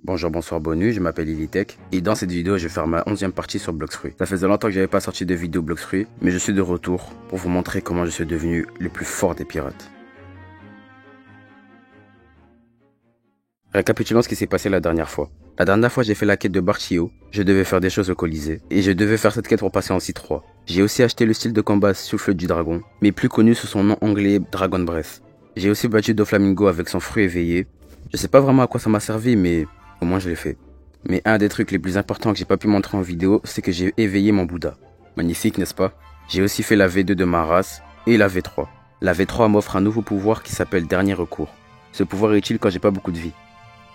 Bonjour, bonsoir, bonne nuit, je m'appelle Ilitech et dans cette vidéo je vais faire ma 11e partie sur Bloxfruit. Ça faisait longtemps que j'avais pas sorti de vidéo Bloxfruit, mais je suis de retour pour vous montrer comment je suis devenu le plus fort des pirates. Récapitulons ce qui s'est passé la dernière fois. La dernière fois j'ai fait la quête de Barchio, je devais faire des choses au Colisée, et je devais faire cette quête pour passer en C3. J'ai aussi acheté le style de combat Souffle du Dragon, mais plus connu sous son nom anglais Dragon Breath. J'ai aussi battu Doflamingo avec son fruit éveillé. Je sais pas vraiment à quoi ça m'a servi, mais au moins je l'ai fait. Mais un des trucs les plus importants que j'ai pas pu montrer en vidéo, c'est que j'ai éveillé mon Bouddha. Magnifique, n'est-ce pas? J'ai aussi fait la V2 de ma race et la V3. La V3 m'offre un nouveau pouvoir qui s'appelle Dernier Recours. Ce pouvoir est utile quand j'ai pas beaucoup de vie.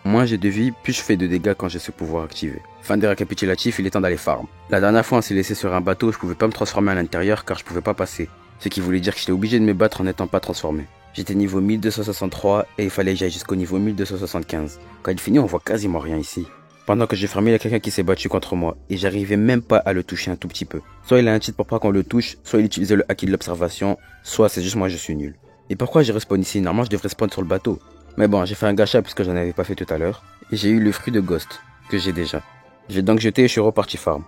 Moins j'ai de vie, plus je fais de dégâts quand j'ai ce pouvoir activé. Fin des récapitulatifs, il est temps d'aller farm. La dernière fois on s'est laissé sur un bateau, je pouvais pas me transformer à l'intérieur car je pouvais pas passer. Ce qui voulait dire que j'étais obligé de me battre en n'étant pas transformé. J'étais niveau 1263 et il fallait que j'aille jusqu'au niveau 1275. Quand il finit, on voit quasiment rien ici. Pendant que j'ai fermé, il y a quelqu'un qui s'est battu contre moi et j'arrivais même pas à le toucher un tout petit peu. Soit il a un cheat pour pas qu'on le touche, soit il utilisait le haki de l'observation, soit c'est juste moi je suis nul. Et pourquoi je respawn ici? Normalement je devrais spawn sur le bateau. Mais bon, j'ai fait un gacha puisque j'en avais pas fait tout à l'heure. Et j'ai eu le fruit de Ghost, que j'ai déjà. J'ai donc jeté et je suis reparti farm.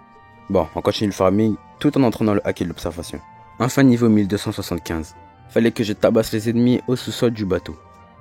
Bon, on continue le farming, tout en entraînant le haki de l'observation. Enfin niveau 1275. Fallait que je tabasse les ennemis au sous-sol du bateau.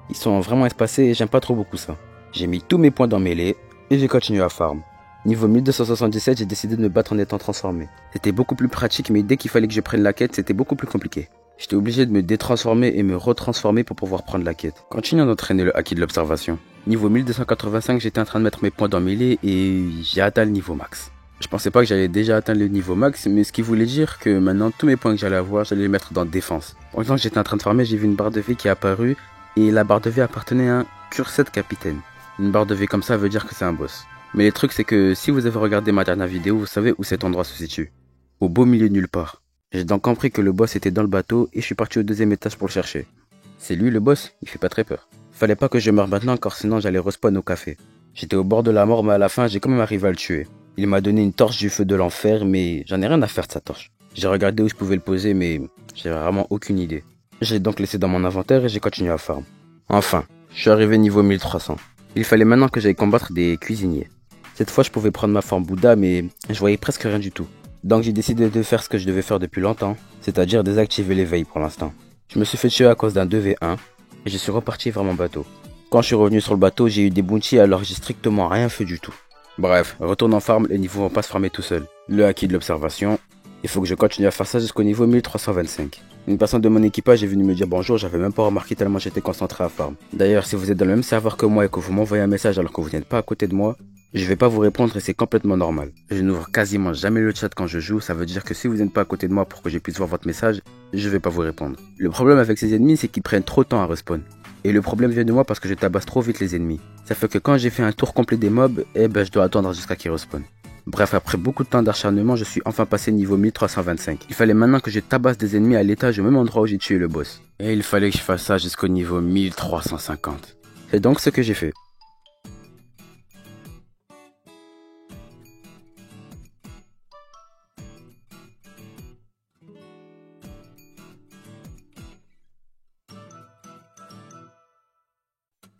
Ils sont vraiment espacés et j'aime pas trop beaucoup ça. J'ai mis tous mes points dans mêlée et j'ai continué à farm. Niveau 1277, j'ai décidé de me battre en étant transformé. C'était beaucoup plus pratique, mais dès qu'il fallait que je prenne la quête, c'était beaucoup plus compliqué. J'étais obligé de me détransformer et me retransformer pour pouvoir prendre la quête. Continuons d'entraîner le haki de l'observation. Niveau 1285, j'étais en train de mettre mes points dans mêlée et j'ai atteint le niveau max. Je pensais pas que j'allais déjà atteindre le niveau max, mais ce qui voulait dire que maintenant tous mes points que j'allais avoir, j'allais les mettre dans défense. Pendant que j'étais en train de farmer, j'ai vu une barre de vie qui est apparue et la barre de vie appartenait à un Curset Capitaine. Une barre de vie comme ça veut dire que c'est un boss. Mais le truc c'est que si vous avez regardé ma dernière vidéo, vous savez où cet endroit se situe. Au beau milieu de nulle part. J'ai donc compris que le boss était dans le bateau et je suis parti au 2e étage pour le chercher. C'est lui le boss, il fait pas très peur. Fallait pas que je meure maintenant car sinon j'allais respawn au café. J'étais au bord de la mort mais à la fin j'ai quand même arrivé à le tuer. Il m'a donné une torche du feu de l'enfer mais j'en ai rien à faire de sa torche. J'ai regardé où je pouvais le poser mais j'ai vraiment aucune idée. J'ai donc laissé dans mon inventaire et j'ai continué à farm. Enfin, je suis arrivé niveau 1300. Il fallait maintenant que j'aille combattre des cuisiniers. Cette fois je pouvais prendre ma forme Bouddha mais je voyais presque rien du tout. Donc j'ai décidé de faire ce que je devais faire depuis longtemps, c'est-à-dire désactiver l'éveil pour l'instant. Je me suis fait tuer à cause d'un 2v1 et je suis reparti vers mon bateau. Quand je suis revenu sur le bateau, j'ai eu des bounties alors j'ai strictement rien fait du tout. Bref, retourne en farm, les niveaux vont pas se farmer tout seuls. Le haki de l'observation, il faut que je continue à faire ça jusqu'au niveau 1325. Une personne de mon équipage est venue me dire bonjour, j'avais même pas remarqué tellement j'étais concentré à farm. D'ailleurs, si vous êtes dans le même serveur que moi et que vous m'envoyez un message alors que vous n'êtes pas à côté de moi, je vais pas vous répondre et c'est complètement normal. Je n'ouvre quasiment jamais le chat quand je joue, ça veut dire que si vous n'êtes pas à côté de moi pour que je puisse voir votre message, je vais pas vous répondre. Le problème avec ces ennemis, c'est qu'ils prennent trop de temps à respawn. Et le problème vient de moi parce que je tabasse trop vite les ennemis. Ça fait que quand j'ai fait un tour complet des mobs, je dois attendre jusqu'à qu'ils respawn. Bref, après beaucoup de temps d'acharnement, je suis enfin passé niveau 1325. Il fallait maintenant que je tabasse des ennemis à l'étage au même endroit où j'ai tué le boss. Et il fallait que je fasse ça jusqu'au niveau 1350. C'est donc ce que j'ai fait.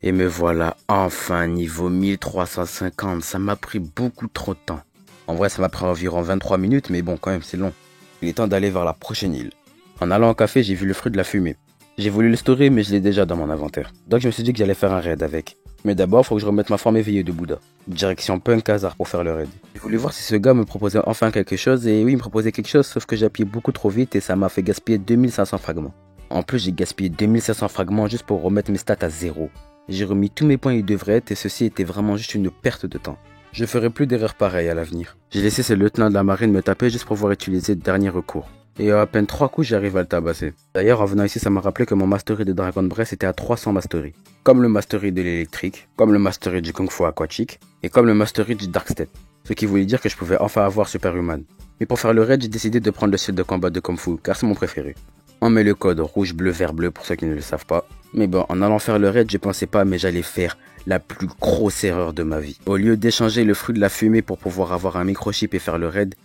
Et me voilà enfin niveau 1350, ça m'a pris beaucoup trop de temps. En vrai ça m'a pris environ 23 minutes mais bon quand même c'est long. Il est temps d'aller vers la prochaine île. En allant au café j'ai vu le fruit de la fumée. J'ai voulu le storer mais je l'ai déjà dans mon inventaire. Donc je me suis dit que j'allais faire un raid avec. Mais d'abord faut que je remette ma forme éveillée de Bouddha. Direction Punk Hazard pour faire le raid. J'ai voulu voir si ce gars me proposait enfin quelque chose et oui il me proposait quelque chose sauf que j'ai appuyé beaucoup trop vite et ça m'a fait gaspiller 2500 fragments. En plus j'ai gaspillé 2500 fragments juste pour remettre mes stats à 0. J'ai remis tous mes points où ils devraient être et ceci était vraiment juste une perte de temps. Je ferai plus d'erreurs pareilles à l'avenir. J'ai laissé ce lieutenant de la marine me taper juste pour pouvoir utiliser le dernier recours. Et à peine 3 coups j'arrive à le tabasser. D'ailleurs en venant ici ça m'a rappelé que mon mastery de Dragon Breath était à 300 mastery. Comme le mastery de l'électrique, comme le mastery du Kung Fu aquatique et comme le mastery du Dark Step. Ce qui voulait dire que je pouvais enfin avoir Superhuman. Mais pour faire le raid j'ai décidé de prendre le style de combat de Kung Fu car c'est mon préféré. On met le code rouge bleu vert bleu pour ceux qui ne le savent pas. Mais bon, en allant faire le raid, je pensais pas mais j'allais faire la plus grosse erreur de ma vie. Au lieu d'échanger le fruit de la fumée pour pouvoir avoir un microchip et faire le raid,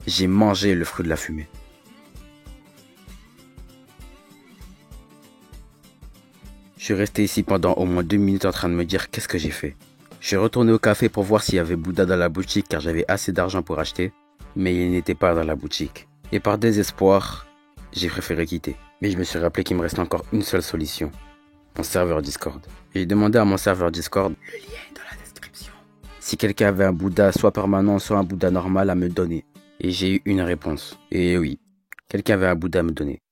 j'ai mangé le fruit de la fumée. Je suis resté ici pendant au moins 2 minutes en train de me dire qu'est-ce que j'ai fait. Je suis retourné au café pour voir s'il y avait Bouddha dans la boutique car j'avais assez d'argent pour acheter, mais il n'était pas dans la boutique. Et par désespoir, j'ai préféré quitter. Mais je me suis rappelé qu'il me restait encore une seule solution, mon serveur Discord. J'ai demandé à mon serveur Discord, le lien est dans la description, si quelqu'un avait un Bouddha soit permanent soit un Bouddha normal à me donner. Et j'ai eu une réponse. Et oui, quelqu'un avait un Bouddha à me donner.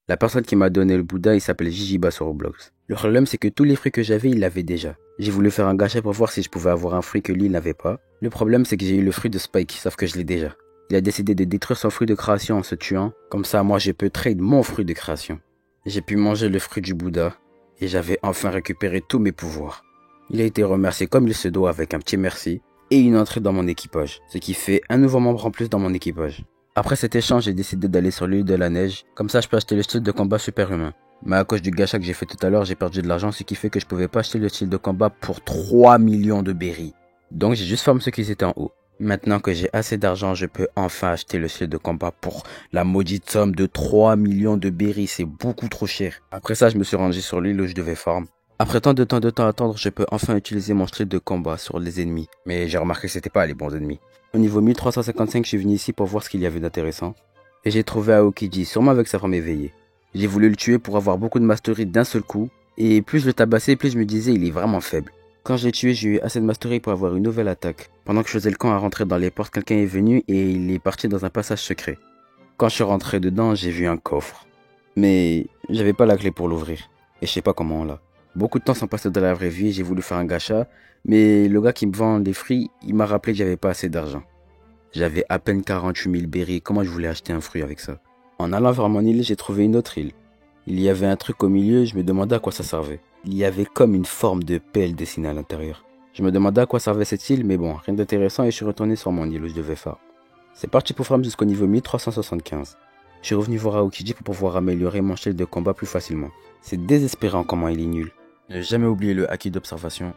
La personne qui m'a donné le Bouddha, il s'appelle Jijiba sur Roblox. Le problème, c'est que tous les fruits que j'avais, il l'avait déjà. J'ai voulu faire un gacha pour voir si je pouvais avoir un fruit que lui, il n'avait pas. Le problème, c'est que j'ai eu le fruit de Spike, sauf que je l'ai déjà. Il a décidé de détruire son fruit de création en se tuant. Comme ça, moi, je peux trade mon fruit de création. J'ai pu manger le fruit du Bouddha, et j'avais enfin récupéré tous mes pouvoirs. Il a été remercié comme il se doit avec un petit merci, et une entrée dans mon équipage, ce qui fait un nouveau membre en plus dans mon équipage. Après cet échange, j'ai décidé d'aller sur l'île de la neige, comme ça je peux acheter le style de combat super humain. Mais à cause du gacha que j'ai fait tout à l'heure, j'ai perdu de l'argent, ce qui fait que je pouvais pas acheter le style de combat pour 3 millions de berries. Donc j'ai juste farmé ceux qui étaient en haut. Maintenant que j'ai assez d'argent, je peux enfin acheter le style de combat pour la maudite somme de 3 millions de berries, c'est beaucoup trop cher. Après ça, je me suis rangé sur l'île où je devais farm. Après tant de temps à attendre, je peux enfin utiliser mon style de combat sur les ennemis. Mais j'ai remarqué que c'était pas les bons ennemis. Au niveau 1355, je suis venu ici pour voir ce qu'il y avait d'intéressant. Et j'ai trouvé Aokiji, sûrement avec sa femme éveillée. J'ai voulu le tuer pour avoir beaucoup de mastery d'un seul coup. Et plus je le tabassais, plus je me disais il est vraiment faible. Quand je l'ai tué, j'ai eu assez de mastery pour avoir une nouvelle attaque. Pendant que je faisais le camp à rentrer dans les portes, quelqu'un est venu et il est parti dans un passage secret. Quand je suis rentré dedans, j'ai vu un coffre. Mais j'avais pas la clé pour l'ouvrir. Et je sais pas comment on l'a. Beaucoup de temps sont passés dans la vraie vie, j'ai voulu faire un gacha, mais le gars qui me vend les fruits, il m'a rappelé que j'avais pas assez d'argent. J'avais à peine 48 000 berries, comment je voulais acheter un fruit avec ça? En allant vers mon île, j'ai trouvé une autre île. Il y avait un truc au milieu, je me demandais à quoi ça servait. Il y avait comme une forme de pelle dessinée à l'intérieur. Je me demandais à quoi servait cette île, mais bon, rien d'intéressant et je suis retourné sur mon île où je devais farm. C'est parti pour farm jusqu'au niveau 1375. Je suis revenu voir Aokiji pour pouvoir améliorer mon style de combat plus facilement. C'est désespérant comment il est nul. Ne jamais oublier le haki d'observation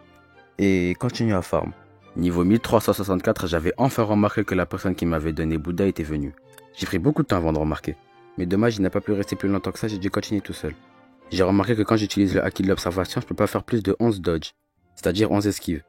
et continue à farm. Niveau 1364, j'avais enfin remarqué que la personne qui m'avait donné Bouddha était venue. J'ai pris beaucoup de temps avant de remarquer. Mais dommage, il n'a pas pu rester plus longtemps que ça, j'ai dû continuer tout seul. J'ai remarqué que quand j'utilise le haki de l'observation, je peux pas faire plus de 11 dodge, c'est-à-dire 11 esquives.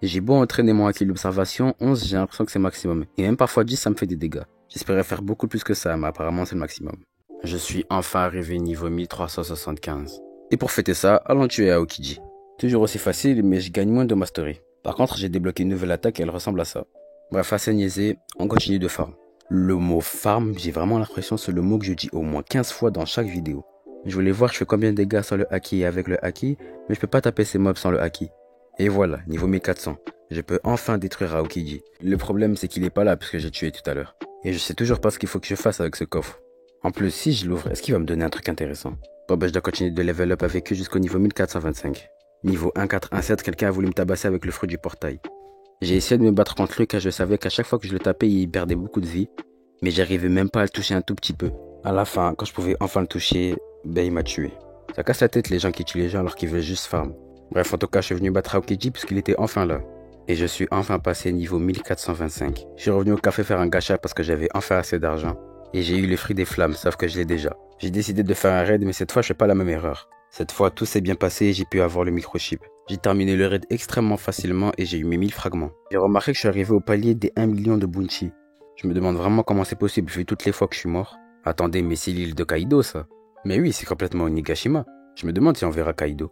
J'ai beau entraîner mon haki de l'observation, 11 j'ai l'impression que c'est maximum. Et même parfois 10 ça me fait des dégâts. J'espérais faire beaucoup plus que ça, mais apparemment c'est le maximum. Je suis enfin arrivé niveau 1375. Et pour fêter ça, allons tuer Aokiji. Toujours aussi facile, mais je gagne moins de mastery. Par contre, j'ai débloqué une nouvelle attaque et elle ressemble à ça. Bref, assez niaisé, on continue de farm. Le mot farm, j'ai vraiment l'impression que c'est le mot que je dis au moins 15 fois dans chaque vidéo. Je voulais voir je fais combien de dégâts sans le haki et avec le haki, mais je peux pas taper ces mobs sans le haki. Et voilà, niveau 1400, je peux enfin détruire Aokiji. Le problème c'est qu'il est pas là puisque j'ai tué tout à l'heure. Et je sais toujours pas ce qu'il faut que je fasse avec ce coffre. En plus, si je l'ouvre, est-ce qu'il va me donner un truc intéressant? Bon bah je dois continuer de level up avec eux jusqu'au niveau 1425. Niveau 1417, quelqu'un a voulu me tabasser avec le fruit du portail. J'ai essayé de me battre contre lui car je savais qu'à chaque fois que je le tapais, il perdait beaucoup de vie. Mais j'arrivais même pas à le toucher un tout petit peu. À la fin, quand je pouvais enfin le toucher, ben il m'a tué. Ça casse la tête les gens qui tuent les gens alors qu'ils veulent juste farm. Bref, en tout cas, je suis venu battre Aokiji puisqu'il était enfin là. Et je suis enfin passé niveau 1425. Je suis revenu au café faire un gacha parce que j'avais enfin assez d'argent. Et j'ai eu le fruit des flammes, sauf que je l'ai déjà. J'ai décidé de faire un raid, mais cette fois, je fais pas la même erreur. Cette fois, tout s'est bien passé et j'ai pu avoir le microchip. J'ai terminé le raid extrêmement facilement et j'ai eu mes 1000 fragments. J'ai remarqué que je suis arrivé au palier des 1 million de bounty. Je me demande vraiment comment c'est possible vu toutes les fois que je suis mort. Attendez, mais c'est l'île de Kaido ça? Mais oui, c'est complètement Onigashima. Je me demande si on verra Kaido.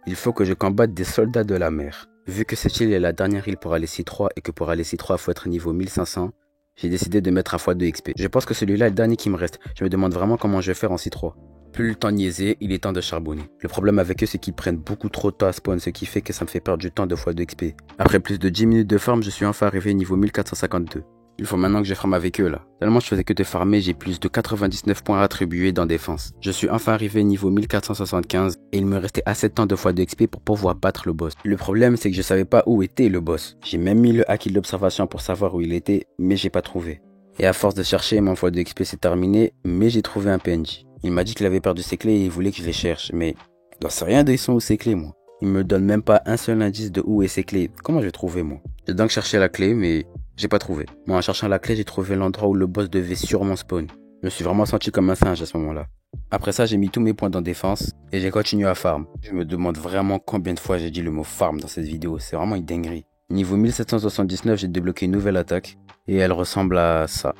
Il faut que je combatte des soldats de la mer. Vu que cette île est la dernière île pour aller C3 et que pour aller C3 il faut être niveau 1500, j'ai décidé de mettre un x2 XP. Je pense que celui-là est le dernier qui me reste. Je me demande vraiment comment je vais faire en C3. Plus le temps niaisait, il est temps de charbonner. Le problème avec eux, c'est qu'ils prennent beaucoup trop de temps à spawn, ce qui fait que ça me fait perdre du temps de x2 XP. Après plus de 10 minutes de farm, je suis enfin arrivé niveau 1452. Il faut maintenant que je farme avec eux là. Tellement je faisais que de farmer, j'ai plus de 99 points attribués dans défense. Je suis enfin arrivé niveau 1475 et il me restait assez de temps de x2 XP pour pouvoir battre le boss. Le problème c'est que je savais pas où était le boss. J'ai même mis le haki de l'observation pour savoir où il était, mais j'ai pas trouvé. Et à force de chercher, mon x2 XP s'est terminé, mais j'ai trouvé un PNJ. Il m'a dit qu'il avait perdu ses clés et il voulait que je les cherche, mais j'en sais rien de ils sont où ses clés moi. Il me donne même pas un seul indice de où est ses clés. Comment je vais trouver moi? J'ai donc cherché la clé, mais j'ai pas trouvé. Moi, en cherchant la clé, j'ai trouvé l'endroit où le boss devait sûrement spawn. Je me suis vraiment senti comme un singe à ce moment-là. Après ça, j'ai mis tous mes points dans défense et j'ai continué à farm. Je me demande vraiment combien de fois j'ai dit le mot farm dans cette vidéo, c'est vraiment une dinguerie. Niveau 1779, j'ai débloqué une nouvelle attaque et elle ressemble à ça.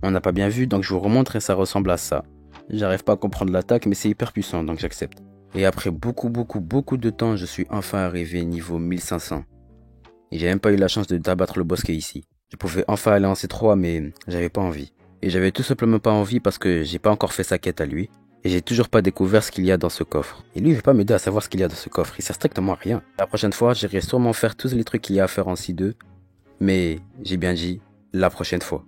On n'a pas bien vu, donc je vous remontre et ça ressemble à ça. J'arrive pas à comprendre l'attaque, mais c'est hyper puissant, donc j'accepte. Et après beaucoup de temps, je suis enfin arrivé niveau 1500. Et j'ai même pas eu la chance d'abattre le boss qui est ici. Je pouvais enfin aller en C3, mais j'avais pas envie. Et j'avais tout simplement pas envie parce que j'ai pas encore fait sa quête à lui. Et j'ai toujours pas découvert ce qu'il y a dans ce coffre. Et lui, il veut pas m'aider à savoir ce qu'il y a dans ce coffre. Il sert strictement à rien. La prochaine fois, j'irai sûrement faire tous les trucs qu'il y a à faire en C2. Mais j'ai bien dit, la prochaine fois.